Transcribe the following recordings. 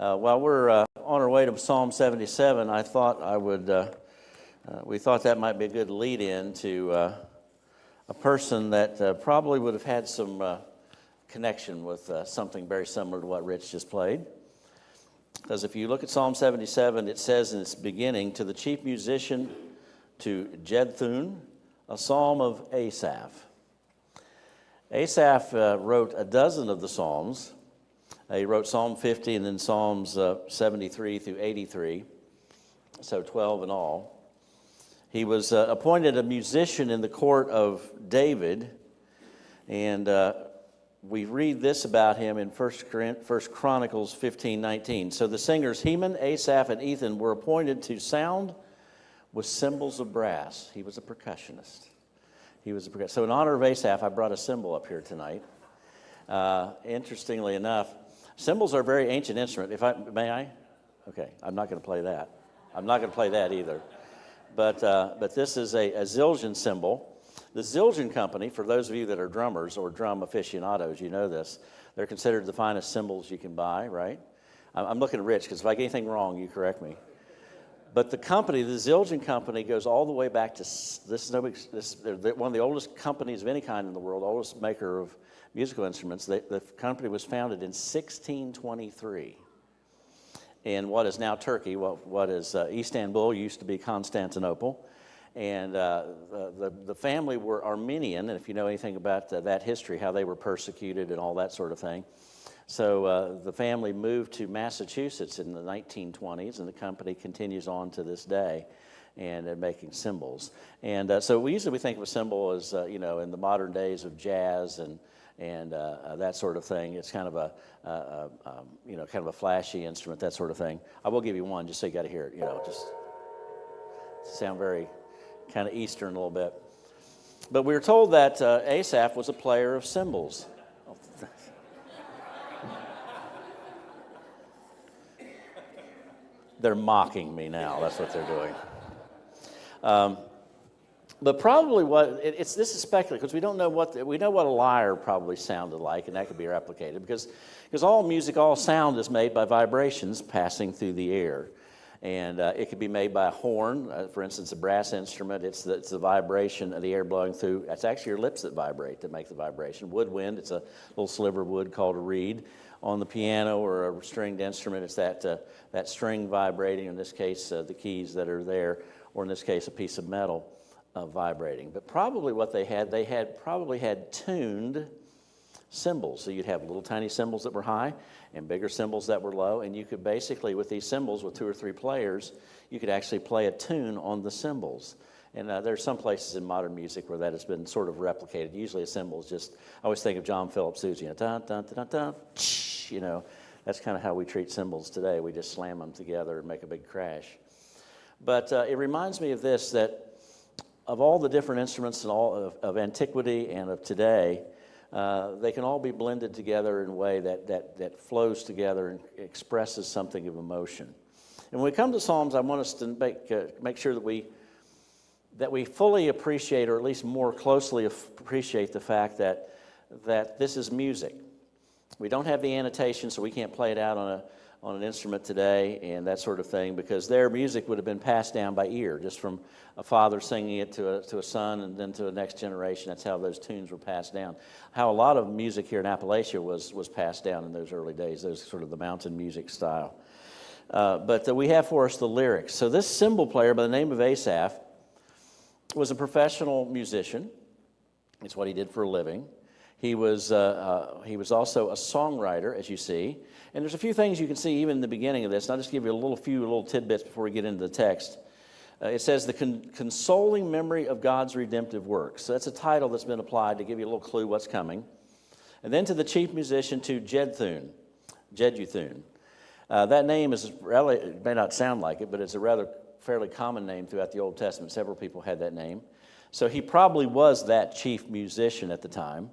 While we're on our way to Psalm 77, we thought that might be a good lead-in to a person that probably would have had some connection with something very similar to what Rich just played. Because if you look at Psalm 77, it says in its beginning, to the chief musician, to Jeduthun, a psalm of Asaph. Asaph wrote a dozen of the psalms. He wrote Psalm 50 and then Psalms 73 through 83, so 12 in all. He was appointed a musician in the court of David, and we read this about him in 1 Chronicles 15:19. So the singers Heman, Asaph, and Ethan were appointed to sound with cymbals of brass. He was a percussionist. So in honor of Asaph, I brought a cymbal up here tonight. Interestingly enough, cymbals are a very ancient instrument. May I? Okay, I'm not going to play that. I'm not going to play that either. But this is a Zildjian cymbal. The Zildjian company, for those of you that are drummers or drum aficionados, you know this. They're considered the finest cymbals you can buy, right? I'm looking at Rich, because if I get anything wrong, you correct me. But the company, the Zildjian company, goes all the way back to, they're one of the oldest companies of any kind in the world, oldest maker of musical instruments. The company was founded in 1623 in what is now Turkey, what is Istanbul, used to be Constantinople. And the family were Armenian, and if you know anything about that history, how they were persecuted and all that sort of thing. So the family moved to Massachusetts in the 1920s, and the company continues on to this day and making cymbals. And so we think of a cymbal as, in the modern days of jazz and that sort of thing. It's kind of a flashy instrument, that sort of thing. I will give you one just so you got to hear it, just sound very kind of Eastern a little bit. But we were told that Asaph was a player of cymbals. They're mocking me now. That's what they're doing. But probably this is speculative, because we don't know we know what a lyre probably sounded like, and that could be replicated because all music, all sound is made by vibrations passing through the air. And it could be made by a horn, for instance, a brass instrument. It's the vibration of the air blowing through. It's actually your lips that vibrate that make the vibration. Woodwind, it's a little sliver of wood called a reed. On the piano or a stringed instrument, it's that string vibrating. In this case, the keys that are there, or in this case, a piece of metal vibrating. But probably what they probably had tuned cymbals. So you'd have little tiny cymbals that were high and bigger cymbals that were low, and you could basically, with these cymbals, with 2 or 3 players, you could actually play a tune on the cymbals. And there's some places in modern music where that has been sort of replicated. Usually a cymbal is just, I always think of John Philip Sousa, dun, dun, dun, dun, dun, that's kind of how we treat cymbals today. We just slam them together and make a big crash. But it reminds me of this, that of all the different instruments and all of antiquity and of today, they can all be blended together in a way that flows together and expresses something of emotion. And when we come to Psalms, I want us to make sure that we fully appreciate, or at least more closely appreciate, the fact that this is music. We don't have the annotation, so we can't play it out on an instrument today and that sort of thing, because their music would have been passed down by ear, just from a father singing it to a son and then to the next generation. That's how those tunes were passed down. How a lot of music here in Appalachia was passed down in those early days, those sort of the mountain music style. But we have for us the lyrics. So this cymbal player by the name of Asaph was a professional musician. It's what he did for a living. He was also a songwriter, as you see. And there's a few things you can see even in the beginning of this. And I'll just give you a few little tidbits before we get into the text. It says, the consoling memory of God's redemptive works. So that's a title that's been applied to give you a little clue what's coming. And then to the chief musician, to Jeduthun. That name it may not sound like it, but it's a fairly common name throughout the Old Testament. Several people had that name. So he probably was that chief musician at the time.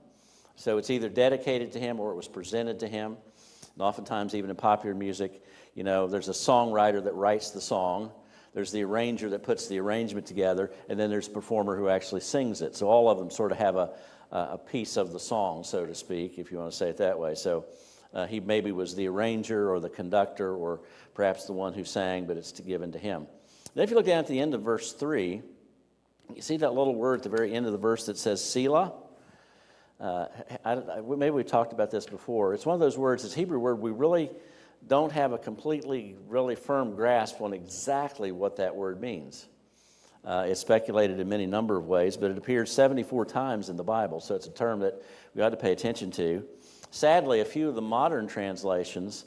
So it's either dedicated to him or it was presented to him. And oftentimes, even in popular music, there's a songwriter that writes the song. There's the arranger that puts the arrangement together, and then there's a performer who actually sings it. So all of them sort of have a piece of the song, so to speak, if you want to say it that way. So He maybe was the arranger or the conductor or perhaps the one who sang, but it's given to him. Then if you look down at the end of verse 3, you see that little word at the very end of the verse that says Selah? Maybe we talked about this before. It's one of those words, this Hebrew word, we really don't have a completely, really firm grasp on exactly what that word means. It's speculated in many number of ways, but it appears 74 times in the Bible, so it's a term that we ought to pay attention to. Sadly, a few of the modern translations,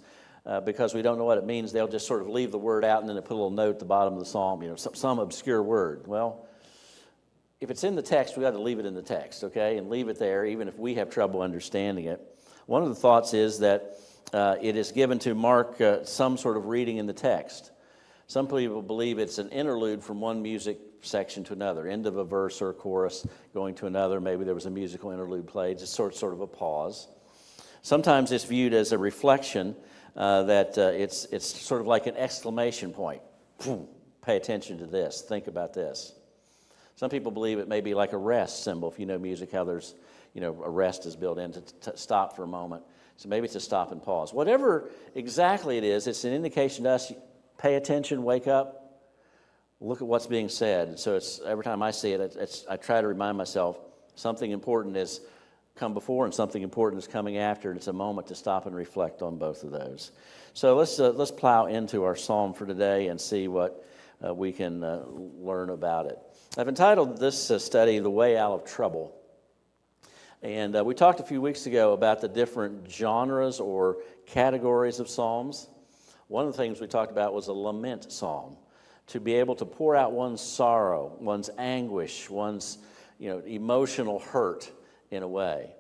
because we don't know what it means, they'll just sort of leave the word out and then they put a little note at the bottom of the psalm, some obscure word. Well, if it's in the text, we got to leave it in the text, okay, and leave it there even if we have trouble understanding it. One of the thoughts is that it is given to mark some sort of reading in the text. Some people believe it's an interlude from one music section to another, end of a verse or a chorus going to another. Maybe there was a musical interlude played, just sort of a pause. Sometimes it's viewed as a reflection that it's sort of like an exclamation point. Pay attention to this. Think about this. Some people believe it may be like a rest symbol. If you know music, how there's, a rest is built in to stop for a moment. So maybe it's a stop and pause. Whatever exactly it is, it's an indication to us, pay attention, wake up, look at what's being said. So it's every time I see it, I try to remind myself something important is come before and something important is coming after, and it's a moment to stop and reflect on both of those. So let's plow into our psalm for today and see what we can learn about it. I've entitled this study, The Way Out of Trouble. And we talked a few weeks ago about the different genres or categories of psalms. One of the things we talked about was a lament psalm, to be able to pour out one's sorrow, one's anguish, one's emotional hurt in a way.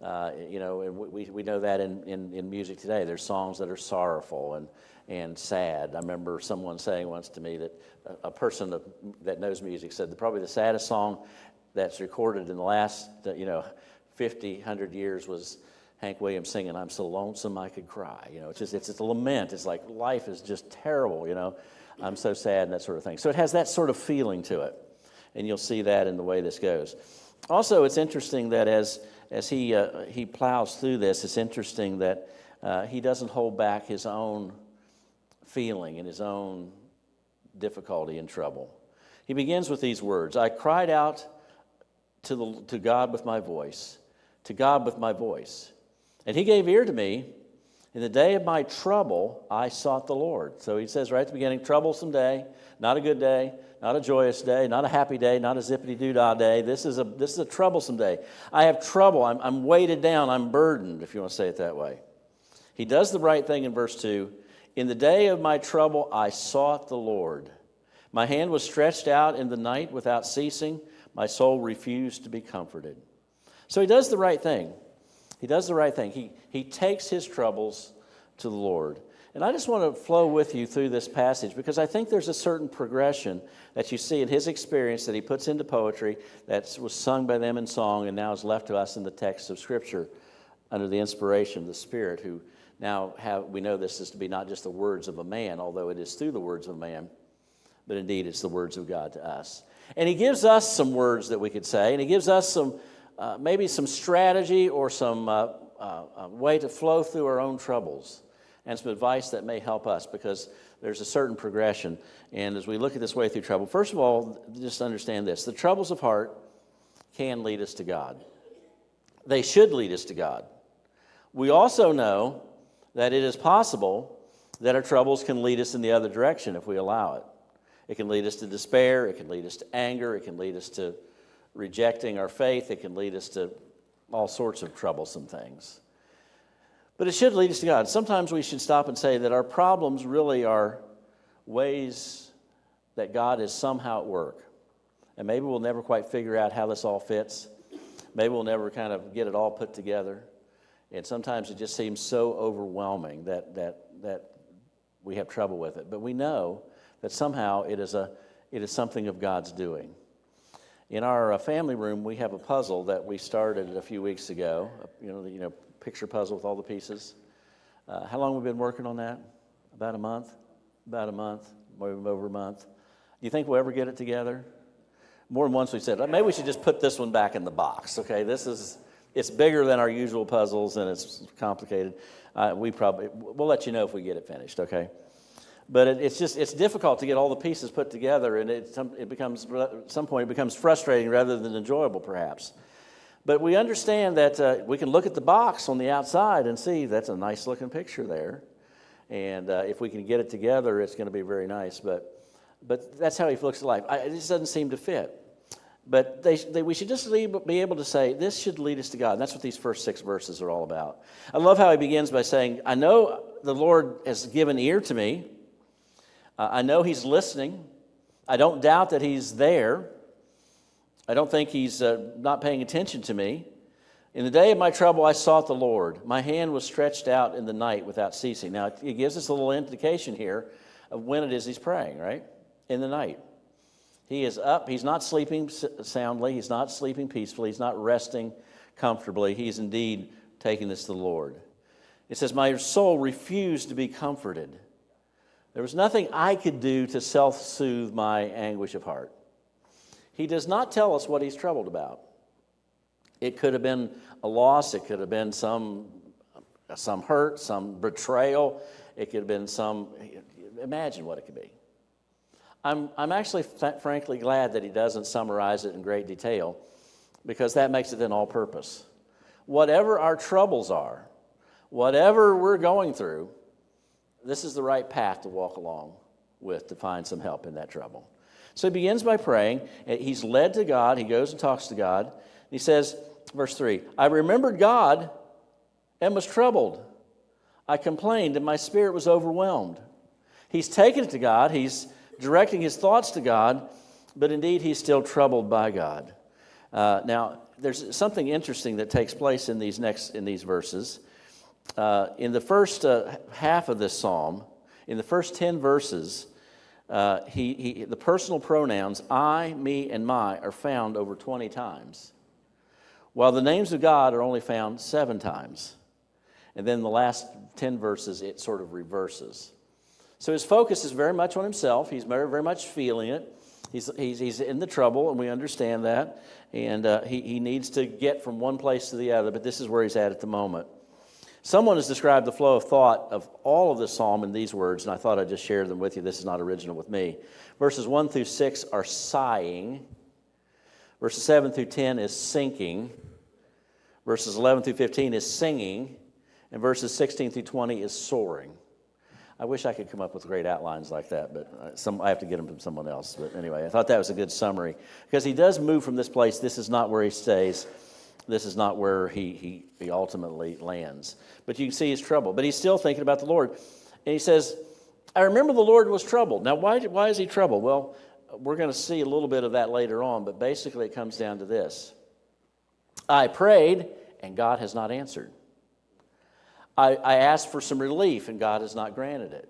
And we know that in music today. There's songs that are sorrowful and sad. I remember someone saying once to me that a person that knows music said that probably the saddest song that's recorded in the last 50, 100 years was Hank Williams singing, "I'm so lonesome I could cry." It's a lament. It's like life is just terrible, I'm so sad and that sort of thing. So it has that sort of feeling to it. And you'll see that in the way this goes. Also, it's interesting that as he plows through this, it's interesting that he doesn't hold back his own feeling and his own difficulty and trouble. He begins with these words, "I cried out to God with my voice, to God with my voice. And he gave ear to me. In the day of my trouble, I sought the Lord." So he says right at the beginning, troublesome day, not a good day, not a joyous day, not a happy day, not a zippity-doo-dah day. This is a troublesome day. I have trouble. I'm weighted down. I'm burdened, if you want to say it that way. He does the right thing in verse 2. "In the day of my trouble, I sought the Lord. My hand was stretched out in the night without ceasing. My soul refused to be comforted." So he does the right thing. He does the right thing. He takes his troubles to the Lord. And I just want to flow with you through this passage because I think there's a certain progression that you see in his experience that he puts into poetry that was sung by them in song and now is left to us in the text of Scripture under the inspiration of the Spirit, who now we know this is to be not just the words of a man, although it is through the words of a man, but indeed it's the words of God to us. And he gives us some words that we could say, and he gives us some maybe some strategy or some way to flow through our own troubles, and some advice that may help us because there's a certain progression. And as we look at this way through trouble, first of all, just understand this. The troubles of heart can lead us to God. They should lead us to God. We also know that it is possible that our troubles can lead us in the other direction if we allow it. It can lead us to despair. It can lead us to anger. It can lead us to rejecting our faith. It can lead us to all sorts of troublesome things. But it should lead us to God. Sometimes we should stop and say that our problems really are ways that God is somehow at work. And maybe we'll never quite figure out how this all fits. Maybe we'll never kind of get it all put together. And sometimes it just seems so overwhelming that we have trouble with it. But we know that somehow it is something of God's doing. In our family room, we have a puzzle that we started a few weeks ago. Picture puzzle with all the pieces. How long have we been working on that? About a month? About a month, maybe over a month. Do you think we'll ever get it together? More than once we said, maybe we should just put this one back in the box. Okay, this is It's bigger than our usual puzzles, and it's complicated. We'll let you know if we get it finished, okay? But it's difficult to get all the pieces put together, and at some point it becomes frustrating rather than enjoyable, perhaps. But we understand that we can look at the box on the outside and see that's a nice looking picture there. And if we can get it together, it's going to be very nice. But that's how he looks at life. It just doesn't seem to fit. But we should just be able to say, this should lead us to God. And that's what these first 6 verses are all about. I love how he begins by saying, I know the Lord has given ear to me. I know he's listening. I don't doubt that he's there. I don't think he's not paying attention to me. In the day of my trouble, I sought the Lord. My hand was stretched out in the night without ceasing. Now, it gives us a little indication here of when it is he's praying, right? In the night. He is up. He's not sleeping soundly. He's not sleeping peacefully. He's not resting comfortably. He's indeed taking this to the Lord. It says, my soul refused to be comforted. There was nothing I could do to self-soothe my anguish of heart. He does not tell us what he's troubled about. It could have been a loss. It could have been some hurt, some betrayal. It could have been imagine what it could be. I'm actually frankly glad that he doesn't summarize it in great detail, because that makes it then all purpose. Whatever our troubles are, whatever we're going through, this is the right path to walk along with to find some help in that trouble. So he begins by praying. He's led to God. He goes and talks to God. He says, verse 3, I remembered God and was troubled. I complained and my spirit was overwhelmed. He's taken it to God. He's directing his thoughts to God, but indeed he's still troubled by God. Now, there's something interesting that takes place in these verses. In the first half of this psalm, in the first 10 verses, the personal pronouns I, me, and my are found over 20 times, while the names of God are only found 7 times. And then the last 10 verses, it sort of reverses. So his focus is very much on himself. He's very, very much feeling it. He's in the trouble, and we understand that. And he needs to get from one place to the other, but this is where he's at the moment. Someone has described the flow of thought of all of this psalm in these words, and I thought I'd just share them with you. This is not original with me. Verses 1 through 6 are sighing. Verses 7 through 10 is sinking. Verses 11 through 15 is singing. And verses 16 through 20 is soaring. I wish I could come up with great outlines like that, but I have to get them from someone else. But anyway, I thought that was a good summary, because he does move from this place. This is not where he stays. This is not where he ultimately lands. But you can see his trouble. But he's still thinking about the Lord. And he says, I remember the Lord was troubled. Now, why is he troubled? Well, we're going to see a little bit of that later on, but basically it comes down to this. I prayed, and God has not answered. I asked for some relief, and God has not granted it.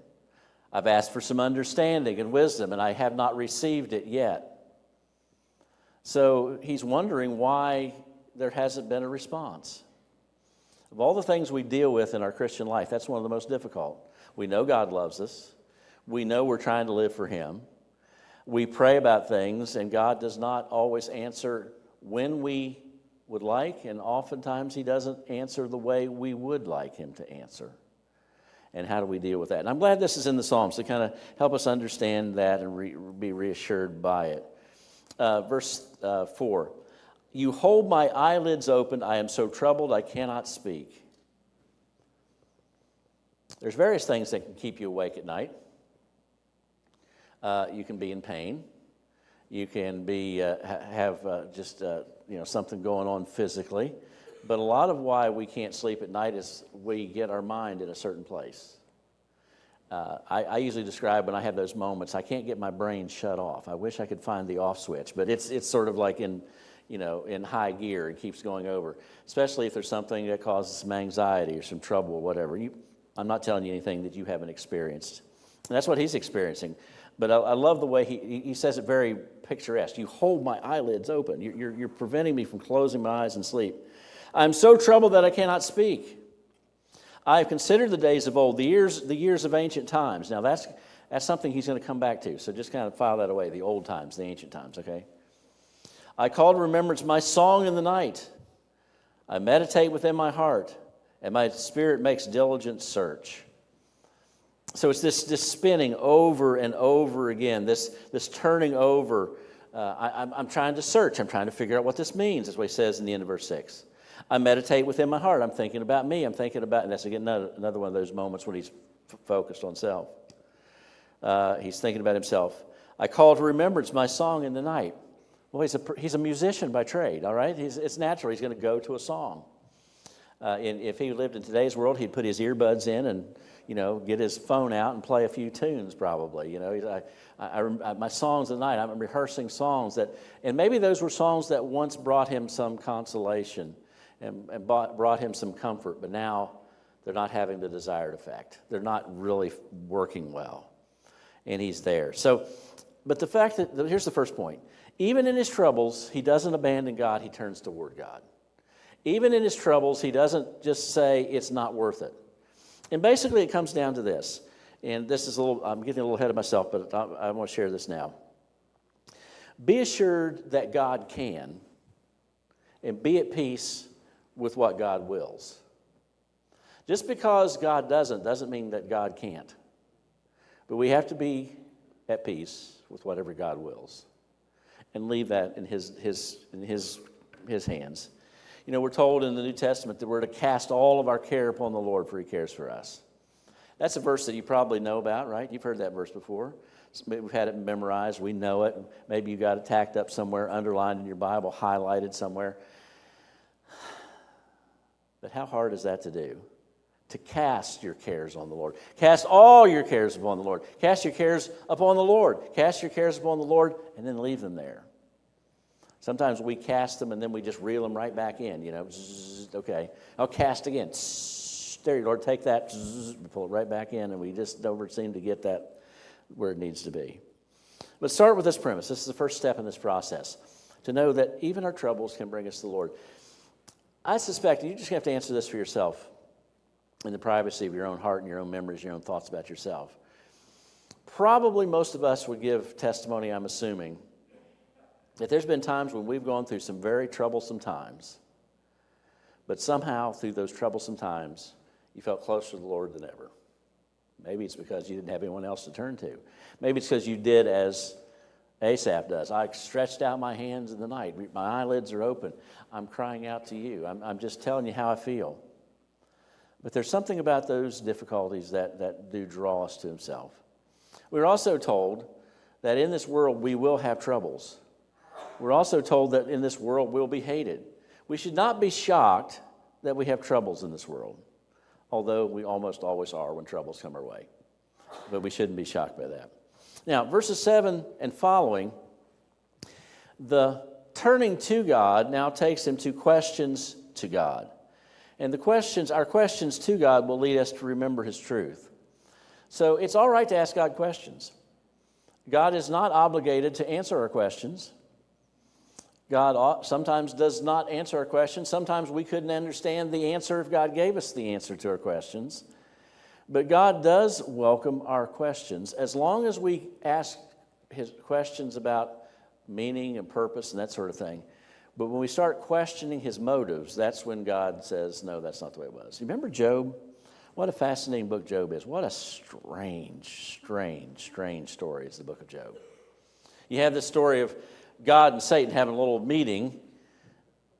I've asked for some understanding and wisdom, and I have not received it yet. So he's wondering why there hasn't been a response. Of all the things we deal with in our Christian life, that's one of the most difficult. We know God loves us. We know we're trying to live for him. We pray about things, and God does not always answer when we would like, and oftentimes he doesn't answer the way we would like him to answer. And how do we deal with that? And I'm glad this is in the Psalms to kind of help us understand that and be reassured by it. Verse 4, you hold my eyelids open. I am so troubled I cannot speak. There's various things that can keep you awake at night. You can be in pain. You can be have something going on physically. But a lot of why we can't sleep at night is we get our mind in a certain place. I usually describe when I have those moments, I can't get my brain shut off. I wish I could find the off switch, but it's sort of like in high gear. It keeps going over, especially if there's something that causes some anxiety or some trouble or whatever. I'm not telling you anything that you haven't experienced. And that's what he's experiencing. But I love the way he says it very picturesque. You hold my eyelids open. You're preventing me from closing my eyes and sleep. I'm so troubled that I cannot speak. I have considered the days of old, the years of ancient times. Now that's something he's going to come back to. So just kind of file that away, the old times, the ancient times, okay? I call to remembrance my song in the night. I meditate within my heart, and my spirit makes diligent search. So it's this spinning over and over again, this turning over. I'm trying to search. I'm trying to figure out what this means, is what he says in the end of verse 6. I meditate within my heart. I'm thinking about me. I'm thinking about, and that's again another one of those moments when he's focused on self. He's thinking about himself. I call to remembrance my song in the night. Well, he's a musician by trade, all right? It's natural. He's going to go to a song. If he lived in today's world, he'd put his earbuds in and, get his phone out and play a few tunes probably. My songs at night, I'm rehearsing songs and maybe those were songs that once brought him some consolation and brought him some comfort, but now they're not having the desired effect. They're not really working well. And he's there. So, but the fact that, here's the first point. Even in his troubles, he doesn't abandon God, he turns toward God. Even in his troubles, he doesn't just say it's not worth it. And basically it comes down to this. And this is I'm getting a little ahead of myself, but I want to share this now. Be assured that God can, and be at peace with what God wills. Just because God doesn't mean that God can't. But we have to be at peace with whatever God wills and leave that in his hands. We're told in the New Testament that we're to cast all of our care upon the Lord, for he cares for us. That's a verse that you probably know about, right? You've heard that verse before. We've had it memorized. We know it. Maybe you got it tacked up somewhere, underlined in your Bible, highlighted somewhere. But how hard is that to do? To cast your cares on the Lord. Cast all your cares upon the Lord. Cast your cares upon the Lord. Cast your cares upon the Lord, and then leave them there. Sometimes we cast them, and then we just reel them right back in, okay, I'll cast again. There, Lord, take that, pull it right back in, and we just don't seem to get that where it needs to be. But start with this premise. This is the first step in this process, to know that even our troubles can bring us to the Lord. I suspect you just have to answer this for yourself in the privacy of your own heart and your own memories, your own thoughts about yourself. Probably most of us would give testimony, I'm assuming, that there's been times when we've gone through some very troublesome times, but somehow through those troublesome times, you felt closer to the Lord than ever. Maybe it's because you didn't have anyone else to turn to. Maybe it's because you did as Asaph does. I stretched out my hands in the night. My eyelids are open. I'm crying out to you. I'm just telling you how I feel. But there's something about those difficulties that do draw us to himself. We're also told that in this world we will have troubles. We're also told that in this world we'll be hated. We should not be shocked that we have troubles in this world, although we almost always are when troubles come our way. But we shouldn't be shocked by that. Now, verses 7 and following, the turning to God now takes him to questions to God. And our questions to God will lead us to remember his truth. So it's all right to ask God questions. God is not obligated to answer our questions. God sometimes does not answer our questions. Sometimes we couldn't understand the answer if God gave us the answer to our questions. But God does welcome our questions as long as we ask his questions about meaning and purpose and that sort of thing. But when we start questioning his motives, that's when God says, no, that's not the way it was. You remember Job? What a fascinating book Job is. What a strange story is the book of Job. You have this story of God and Satan having a little meeting,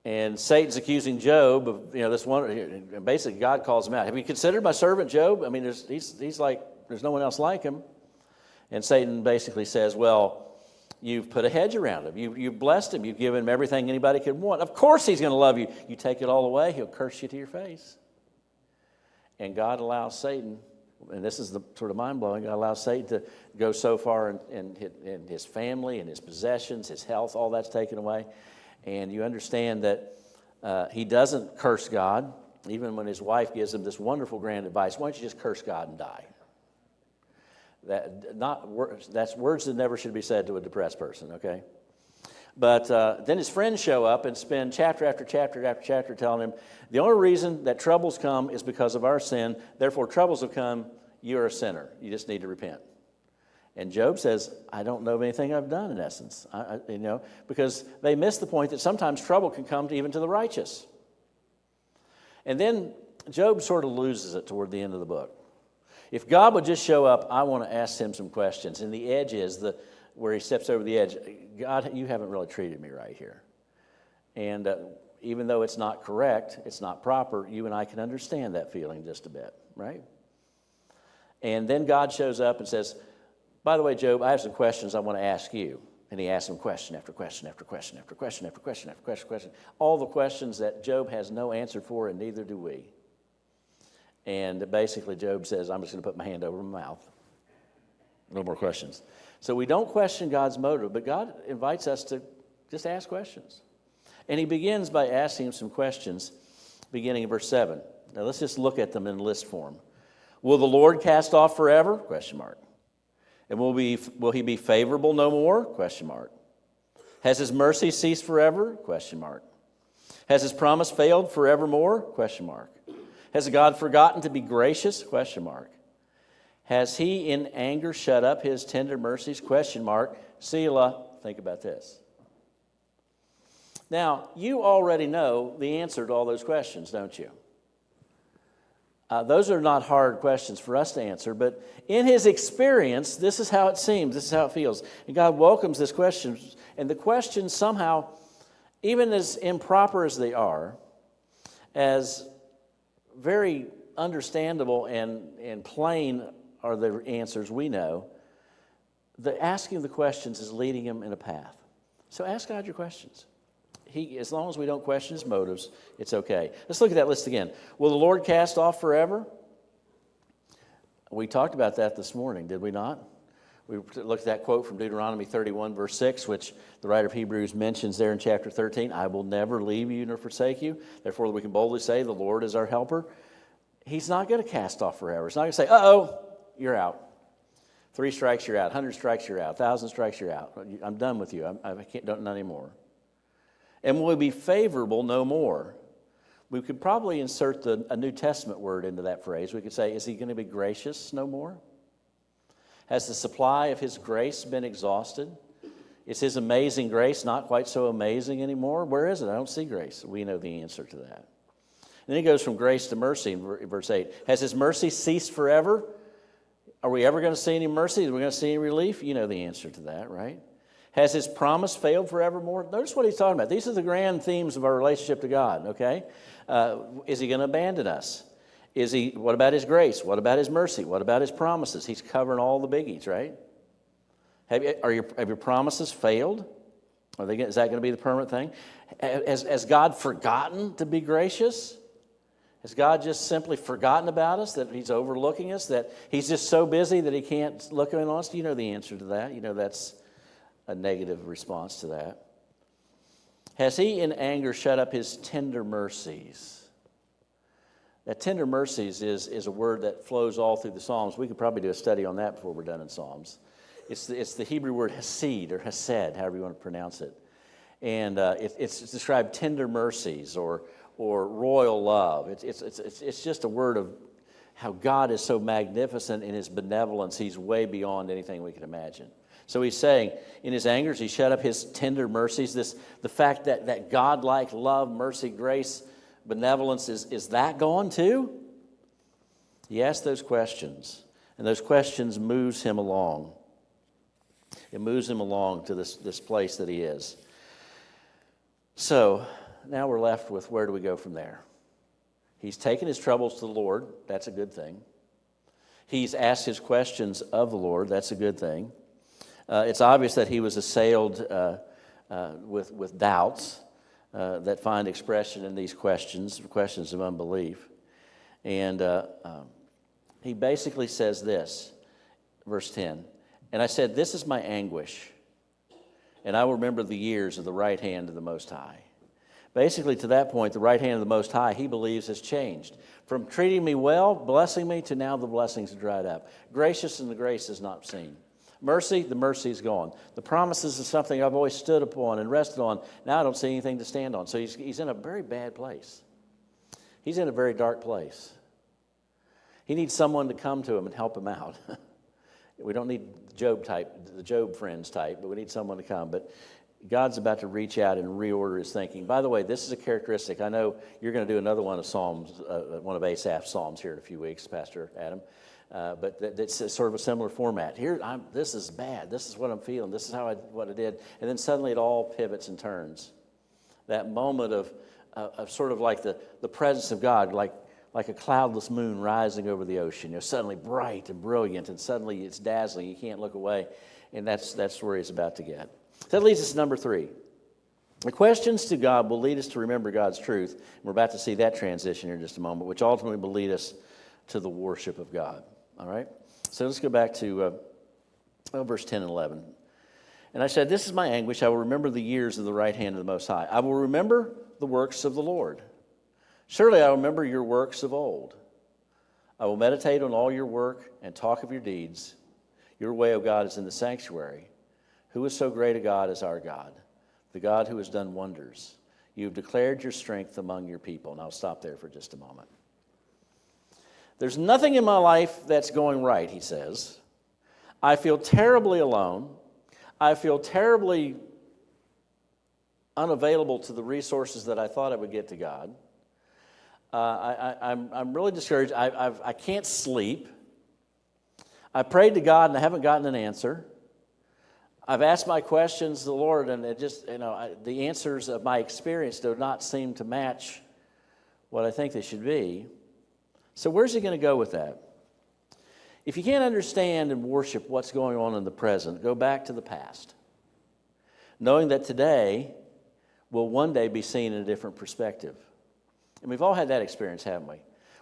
and Satan's accusing Job of this one. And basically, God calls him out. Have you considered my servant Job? I mean, he's like, there's no one else like him. And Satan basically says, well, you've put a hedge around him. You've blessed him. You've given him everything anybody could want. Of course he's going to love you. You take it all away, he'll curse you to your face. And God allows Satan, and this is the sort of mind-blowing, God allows Satan to go so far in his family and his possessions, his health, all that's taken away. And you understand that he doesn't curse God, even when his wife gives him this wonderful grand advice. Why don't you just curse God and die? That's words that never should be said to a depressed person, okay? But then his friends show up and spend chapter after chapter after chapter telling him, the only reason that troubles come is because of our sin. Therefore, troubles have come. You're a sinner. You just need to repent. And Job says, I don't know of anything I've done, in essence. Because they miss the point that sometimes trouble can come even to the righteous. And then Job sort of loses it toward the end of the book. If God would just show up, I want to ask him some questions. And the edge is where he steps over the edge. God, you haven't really treated me right here. And even though it's not correct, it's not proper, you and I can understand that feeling just a bit, right? And then God shows up and says, by the way, Job, I have some questions I want to ask you. And he asks him question after question after question after question after question after question. All the questions that Job has no answer for, and neither do we. And basically Job says, I'm just going to put my hand over my mouth. No more questions. So we don't question God's motive, but God invites us to just ask questions. And he begins by asking him some questions, beginning in verse 7. Now let's just look at them in list form. Will the Lord cast off forever? Question mark. And will he be favorable no more? Question mark. Has his mercy ceased forever? Question mark. Has his promise failed forevermore? Question mark. Has God forgotten to be gracious? Question mark. Has he in anger shut up his tender mercies? Question mark. Selah. Think about this. Now, you already know the answer to all those questions, don't you? Those are not hard questions for us to answer, but in his experience, this is how it seems, this is how it feels. And God welcomes this question, and the questions somehow, even as improper as they are, as very understandable and plain are the answers we know, the asking the questions is leading him in a path. So ask God your questions. As long as we don't question his motives, it's okay. Let's look at that list again. Will the Lord cast off forever? We talked about that this morning, did we not? We looked at that quote from Deuteronomy 31, verse 6, which the writer of Hebrews mentions there in chapter 13. I will never leave you nor forsake you. Therefore, we can boldly say, the Lord is our helper. He's not going to cast off forever. He's not going to say, uh-oh, you're out. 3 strikes, you're out. 100 strikes, you're out. 1,000 strikes, you're out. I'm done with you. I can't do none anymore. And will be favorable no more? We could probably insert a New Testament word into that phrase. We could say, is he going to be gracious no more? Has the supply of his grace been exhausted? Is his amazing grace not quite so amazing anymore? Where is it? I don't see grace. We know the answer to that. And then he goes from grace to mercy in verse 8. Has his mercy ceased forever? Are we ever going to see any mercy? Are we going to see any relief? You know the answer to that, right? Has his promise failed forevermore? Notice what he's talking about. These are the grand themes of our relationship to God, okay? Is he going to abandon us? What about his grace? What about his mercy? What about his promises? He's covering all the biggies, right? Have your promises failed? Is that going to be the permanent thing? Has God forgotten to be gracious? Has God just simply forgotten about us, that he's overlooking us, that he's just so busy that he can't look in on us? You know the answer to that. You know that's a negative response to that. Has he in anger shut up his tender mercies? That tender mercies is a word that flows all through the Psalms. We could probably do a study on that before we're done in Psalms. It's the Hebrew word hesed or hesed, however you want to pronounce it. And it's described tender mercies or royal love. It's just a word of how God is so magnificent in his benevolence. He's way beyond anything we can imagine. So he's saying, in his anger, he shut up his tender mercies. The fact that God-like love, mercy, grace, benevolence, is that gone too? He asks those questions, and those questions moves him along. It moves him along to this place that he is. So now we're left with, where do we go from there? He's taken his troubles to the Lord. That's a good thing. He's asked his questions of the Lord. That's a good thing. It's obvious that he was assailed with doubts that find expression in these questions of unbelief. And he basically says this, verse 10, and I said, this is my anguish, and I will remember the years of the right hand of the Most High. Basically, to that point, the right hand of the Most High, he believes, has changed. From treating me well, blessing me, to now the blessings have dried up. Gracious and the grace is not seen. Mercy, the mercy is gone. The promises is something I've always stood upon and rested on. Now I don't see anything to stand on. So he's in a very bad place. He's in a very dark place. He needs someone to come to him and help him out. We don't need the Job friends type, but we need someone to come. But God's about to reach out and reorder his thinking. By the way, this is a characteristic. I know you're going to do another one of Psalms, one of Asaph's Psalms here in a few weeks, Pastor Adam. But it's sort of a similar format. Here, this is bad. This is what I'm feeling. This is what I did. And then suddenly it all pivots and turns. That moment of sort of like the presence of God, like a cloudless moon rising over the ocean. Suddenly bright and brilliant, and suddenly it's dazzling. You can't look away. And that's where he's about to get. That leads us to number 3. The questions to God will lead us to remember God's truth. And we're about to see that transition here in just a moment, which ultimately will lead us to the worship of God. All right? So let's go back to verse 10 and 11. And I said, "This is my anguish. I will remember the years of the right hand of the Most High. I will remember the works of the Lord. Surely I will remember your works of old. I will meditate on all your work and talk of your deeds. Your way, O God, is in the sanctuary. Who is so great a God as our God, the God who has done wonders? You have declared your strength among your people." And I'll stop there for just a moment. There's nothing in my life that's going right, he says. I feel terribly alone. I feel terribly unavailable to the resources that I thought I would get to God. I'm really discouraged. I can't sleep. I prayed to God and I haven't gotten an answer. I've asked my questions to the Lord, and it just, the answers of my experience do not seem to match what I think they should be. So where's he going to go with that? If you can't understand and worship what's going on in the present, go back to the past, knowing that today will one day be seen in a different perspective. And we've all had that experience, haven't we?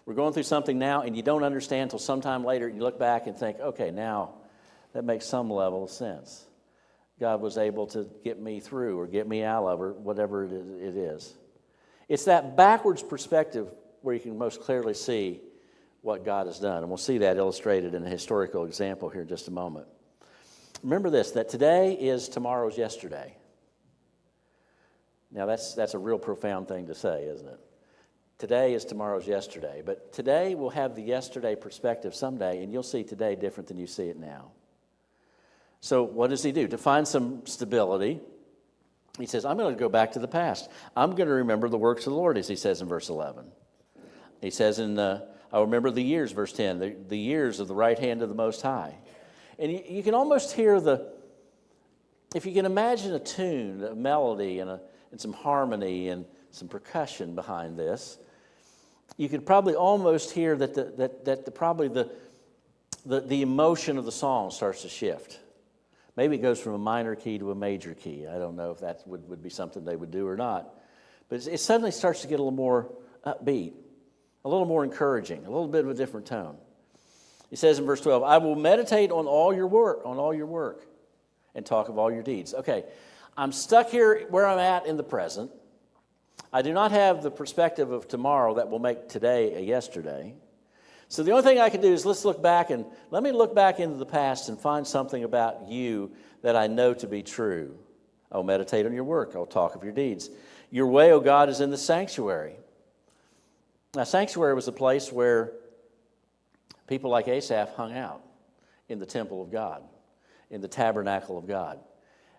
We're going through something now, and you don't understand until sometime later, and you look back and think, okay, now that makes some level of sense. God was able to get me through or get me out of, or whatever it is. It's that backwards perspective where you can most clearly see what God has done. And we'll see that illustrated in a historical example here in just a moment. Remember this, that today is tomorrow's yesterday. Now that's a real profound thing to say, isn't it? Today is tomorrow's yesterday. But today will have the yesterday perspective someday, and you'll see today different than you see it now. So what does he do? To find some stability, he says, I'm going to go back to the past. I'm going to remember the works of the Lord, as he says in verse 11. He says I remember the years, verse 10, the years of the right hand of the Most High. And you can almost hear if you can imagine a tune, a melody, and some harmony and some percussion behind this, you could probably almost hear that probably the emotion of the song starts to shift. Maybe it goes from a minor key to a major key. I don't know if that would be something they would do or not. But it suddenly starts to get a little more upbeat, a little more encouraging, a little bit of a different tone. He says in verse 12, I will meditate on all your work, and talk of all your deeds. Okay, I'm stuck here where I'm at in the present. I do not have the perspective of tomorrow that will make today a yesterday. So the only thing I can do is let me look back into the past and find something about you that I know to be true. I'll meditate on your work. I'll talk of your deeds. Your way, O God, is in the sanctuary. Now, sanctuary was a place where people like Asaph hung out in the temple of God, in the tabernacle of God,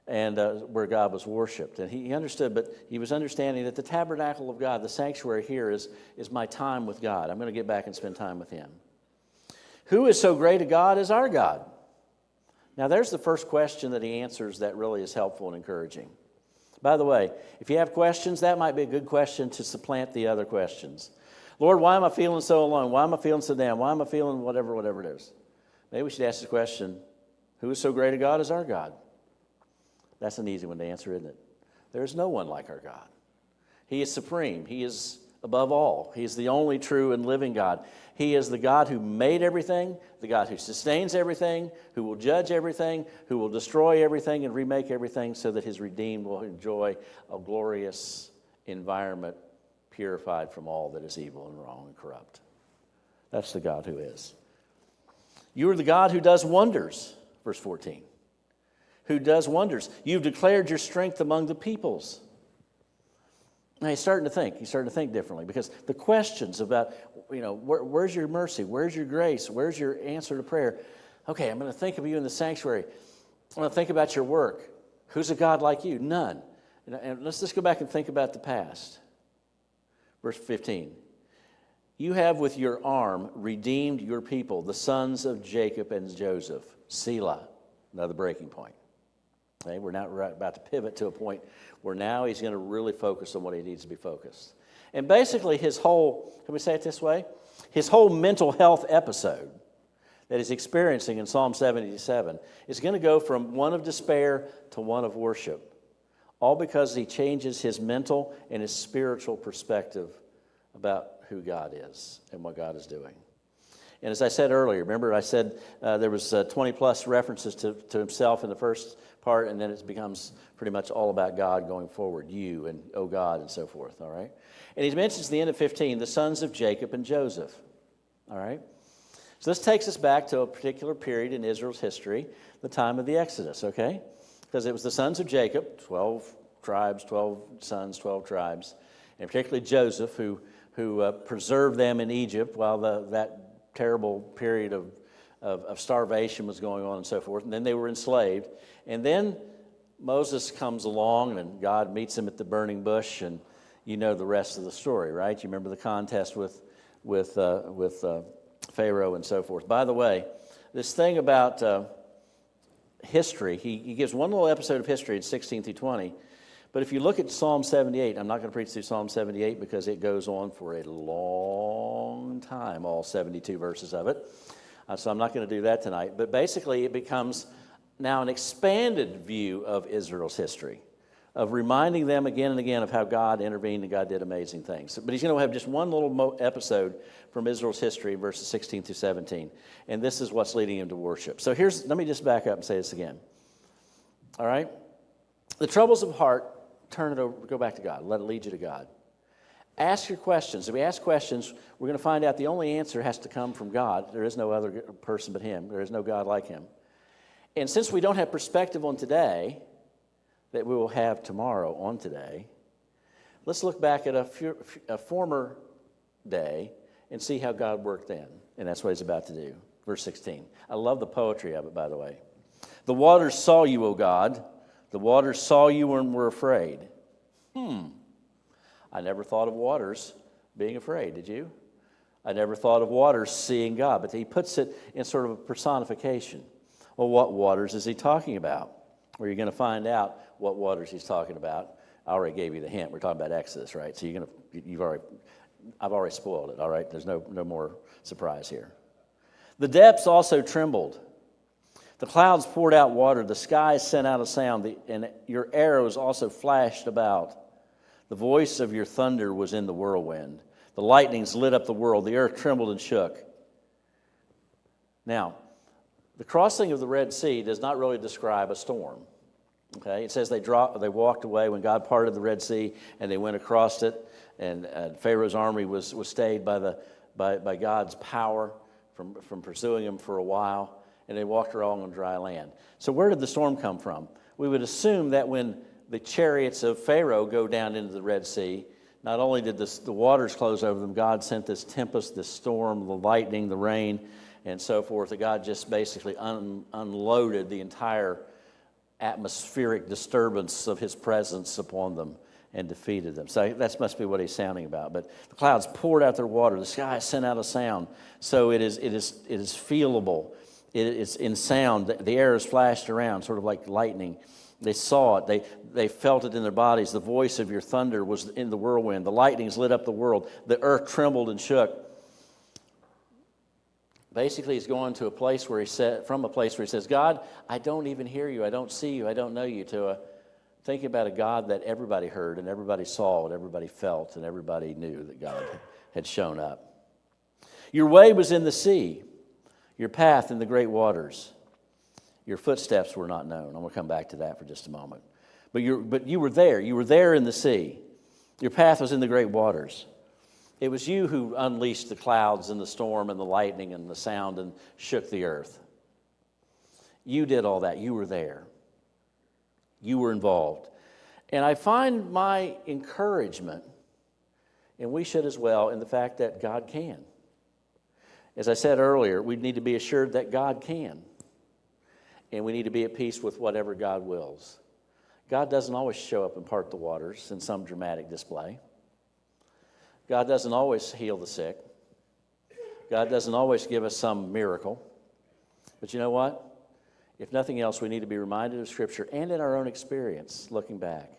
and where God was worshipped. And he understood, but he was understanding that the tabernacle of God, the sanctuary here, is my time with God. I'm going to get back and spend time with him. Who is so great a God as our God? Now, there's the first question that he answers that really is helpful and encouraging. By the way, if you have questions, that might be a good question to supplant the other questions. Lord, why am I feeling so alone? Why am I feeling so down? Why am I feeling whatever it is? Maybe we should ask the question, who is so great a God as our God? That's an easy one to answer, isn't it? There is no one like our God. He is supreme. He is above all. He is the only true and living God. He is the God who made everything, the God who sustains everything, who will judge everything, who will destroy everything and remake everything so that his redeemed will enjoy a glorious environment purified from all that is evil and wrong and corrupt. That's the God who is. You are the God who does wonders, verse 14. Who does wonders. You've declared your strength among the peoples. Now he's starting to think. He's starting to think differently because the questions about, where's your mercy? Where's your grace? Where's your answer to prayer? Okay, I'm going to think of you in the sanctuary. I'm going to think about your work. Who's a God like you? None. And let's just go back and think about the past. Verse 15. You have with your arm redeemed your people, the sons of Jacob and Joseph. Selah, another breaking point. Okay, we're now about to pivot to a point where now he's going to really focus on what he needs to be focused. And basically his whole, can we say it this way? His whole mental health episode that he's experiencing in Psalm 77 is going to go from one of despair to one of worship. All because he changes his mental and his spiritual perspective about who God is and what God is doing. And as I said earlier, remember I said there was 20-plus references to himself in the first part, and then it becomes pretty much all about God going forward, you and oh God and so forth, all right? And he mentions at the end of 15, the sons of Jacob and Joseph, all right? So this takes us back to a particular period in Israel's history, the time of the Exodus, okay? Because it was the sons of Jacob, 12 tribes, 12 sons, 12 tribes, and particularly Joseph, who preserved them in Egypt while that terrible period of starvation was going on and so forth. And then they were enslaved. And then Moses comes along and God meets him at the burning bush, and you know the rest of the story, right? You remember the contest with Pharaoh and so forth. By the way, this thing about history, he gives one little episode of history in 16 through 20. But if you look at Psalm 78, I'm not going to preach through Psalm 78 because it goes on for a long time, all 72 verses of it. So I'm not going to do that tonight. But basically, it becomes now an expanded view of Israel's history, of reminding them again and again of how God intervened and God did amazing things. But he's going to have just one little episode from Israel's history, verses 16 through 17. And this is what's leading him to worship. So let me just back up and say this again. All right? The troubles of heart, turn it over, go back to God. Let it lead you to God. Ask your questions. If we ask questions, we're going to find out the only answer has to come from God. There is no other person but him. There is no God like him. And since we don't have perspective on today that we will have tomorrow on today, let's look back at a former day and see how God worked then. And that's what he's about to do. Verse 16. I love the poetry of it, by the way. The waters saw you, O God. The waters saw you and were afraid. I never thought of waters being afraid, did you? I never thought of waters seeing God, but he puts it in sort of a personification. Well, what waters is he talking about? Well, you're going to find out what waters he's talking about. I already gave you the hint. We're talking about Exodus, right? So I've already spoiled it, all right? There's no more surprise here. The depths also trembled. The clouds poured out water. The skies sent out a sound, and your arrows also flashed about. The voice of your thunder was in the whirlwind. The lightnings lit up the world. The earth trembled and shook. Now, the crossing of the Red Sea does not really describe a storm. Okay, it says they walked away when God parted the Red Sea, and they went across it. And Pharaoh's army was stayed by God's power from pursuing him for a while. And they walked along on dry land. So where did the storm come from? We would assume that when the chariots of Pharaoh go down into the Red Sea, not only did the waters close over them, God sent this tempest, this storm, the lightning, the rain, and so forth, that God just basically unloaded the entire atmospheric disturbance of his presence upon them and defeated them. So that must be what he's sounding about. But the clouds poured out their water. The sky sent out a sound. So it is feelable. It's in sound. The air is flashed around, sort of like lightning. They saw it. They felt it in their bodies. The voice of your thunder was in the whirlwind. The lightnings lit up the world. The earth trembled and shook. Basically, he's going to a place where he says, God, I don't even hear you. I don't see you. I don't know you. To thinking about a God that everybody heard and everybody saw and everybody felt and everybody knew that God had shown up. Your way was in the sea. Your path in the great waters. Your footsteps were not known. I'm going to come back to that for just a moment. But you were there. You were there in the sea. Your path was in the great waters. It was you who unleashed the clouds and the storm and the lightning and the sound and shook the earth. You did all that. You were there. You were involved. And I find my encouragement, and we should as well, in the fact that God can. As I said earlier, we need to be assured that God can. And we need to be at peace with whatever God wills. God doesn't always show up and part the waters in some dramatic display. God doesn't always heal the sick. God doesn't always give us some miracle. But you know what? If nothing else, we need to be reminded of Scripture and in our own experience, looking back,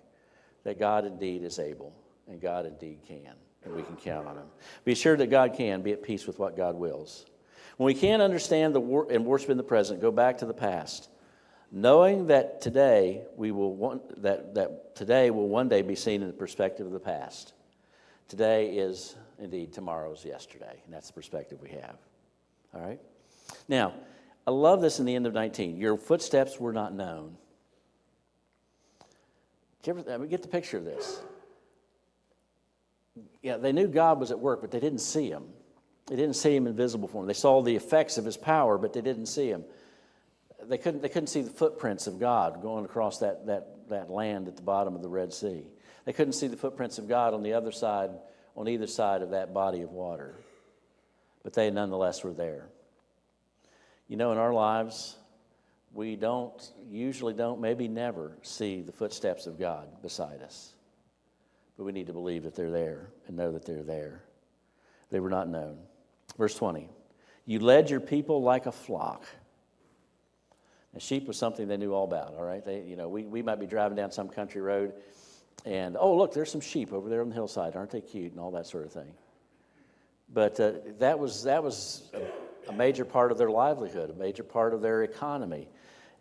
that God indeed is able and God indeed can, and we can count on Him. Be sure that God can be at peace with what God wills. When we can't understand and worship in the present, go back to the past, knowing that today today will one day be seen in the perspective of the past. Today is indeed tomorrow's yesterday, and that's the perspective we have. All right? Now, I love this in the end of 19. Your footsteps were not known. Get the picture of this. Yeah, they knew God was at work, but they didn't see Him. They didn't see Him in visible form. They saw the effects of His power, but they didn't see Him. They couldn't see the footprints of God going across that land at the bottom of the Red Sea. They couldn't see the footprints of God on either side of that body of water. But they nonetheless were there. You know, in our lives, we usually don't, maybe never see the footsteps of God beside us. But we need to believe that they're there and know that they're there. They were not known. Verse 20, you led your people like a flock. And sheep was something they knew all about, all right? We might be driving down some country road and, oh, look, there's some sheep over there on the hillside. Aren't they cute? And all that sort of thing. But that was a major part of their livelihood, a major part of their economy,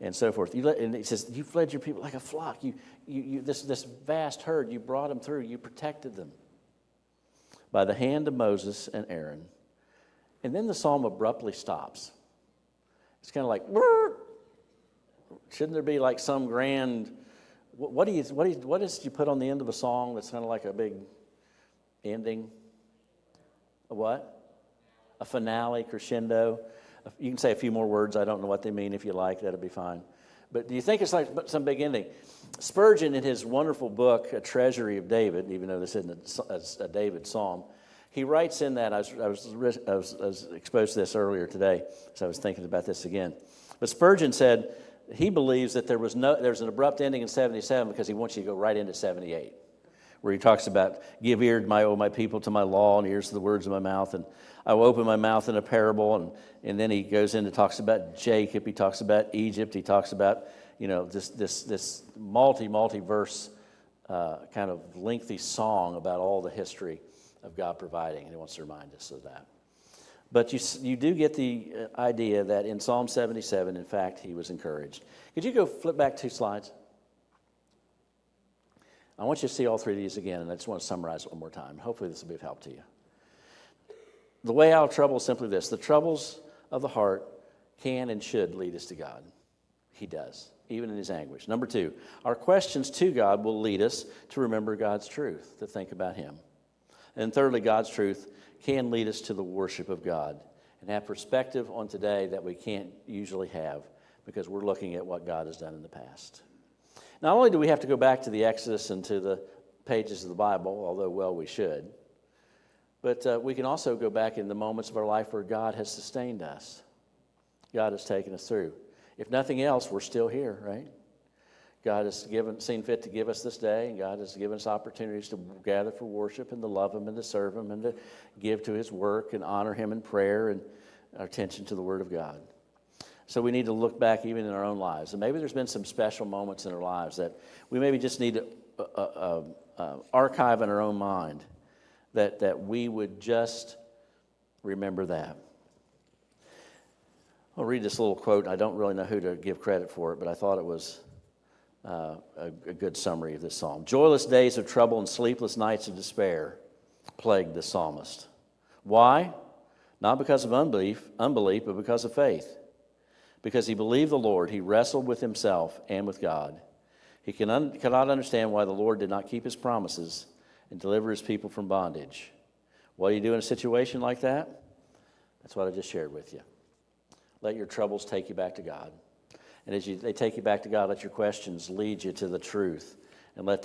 and so forth. And it says, you led your people like a flock. This vast herd, you brought them through. You protected them by the hand of Moses and Aaron. And then the psalm abruptly stops. It's kind of like, Brr! Shouldn't there be like some grand, what is you put on the end of a song that's kind of like a big ending? A what? A finale, crescendo. You can say a few more words. I don't know what they mean. If you like, that'll be fine. But do you think it's like some big ending? Spurgeon, in his wonderful book, A Treasury of David, even though this isn't a David psalm, he writes in that, I was exposed to this earlier today, so I was thinking about this again. But Spurgeon said he believes that there's an abrupt ending in 77 because he wants you to go right into 78, where he talks about, give ear, my people, to my law, and ears to the words of my mouth, and I will open my mouth in a parable, and then he goes into talks about Jacob, he talks about Egypt, he talks about, this multi-verse kind of lengthy song about all the history of God providing, and he wants to remind us of that. But you do get the idea that in Psalm 77, in fact, he was encouraged. Could you go flip back 2 slides? I want you to see all 3 of these again, and I just want to summarize it one more time. Hopefully this will be of help to you. The way out of trouble is simply this. The troubles of the heart can and should lead us to God. He does, even in his anguish. Number 2, our questions to God will lead us to remember God's truth, to think about Him. And thirdly, God's truth can lead us to the worship of God and have perspective on today that we can't usually have because we're looking at what God has done in the past. Not only do we have to go back to the Exodus and to the pages of the Bible, although, well, we should, but we can also go back in the moments of our life where God has sustained us. God has taken us through. If nothing else, we're still here, right? God has seen fit to give us this day, and God has given us opportunities to gather for worship and to love Him and to serve Him and to give to His work and honor Him in prayer and our attention to the Word of God. So we need to look back even in our own lives. And maybe there's been some special moments in our lives that we maybe just need to archive in our own mind that we would just remember that. I'll read this little quote. I don't really know who to give credit for it, but I thought it was a good summary of this psalm. Joyless days of trouble and sleepless nights of despair plagued the psalmist. Why? Not because of unbelief, but because of faith. Because he believed the Lord, he wrestled with himself and with God. He cannot understand why the Lord did not keep His promises and deliver His people from bondage. What do you do in a situation like that? That's what I just shared with you. Let your troubles take you back to God. And as they take you back to God, let your questions lead you to the truth. And let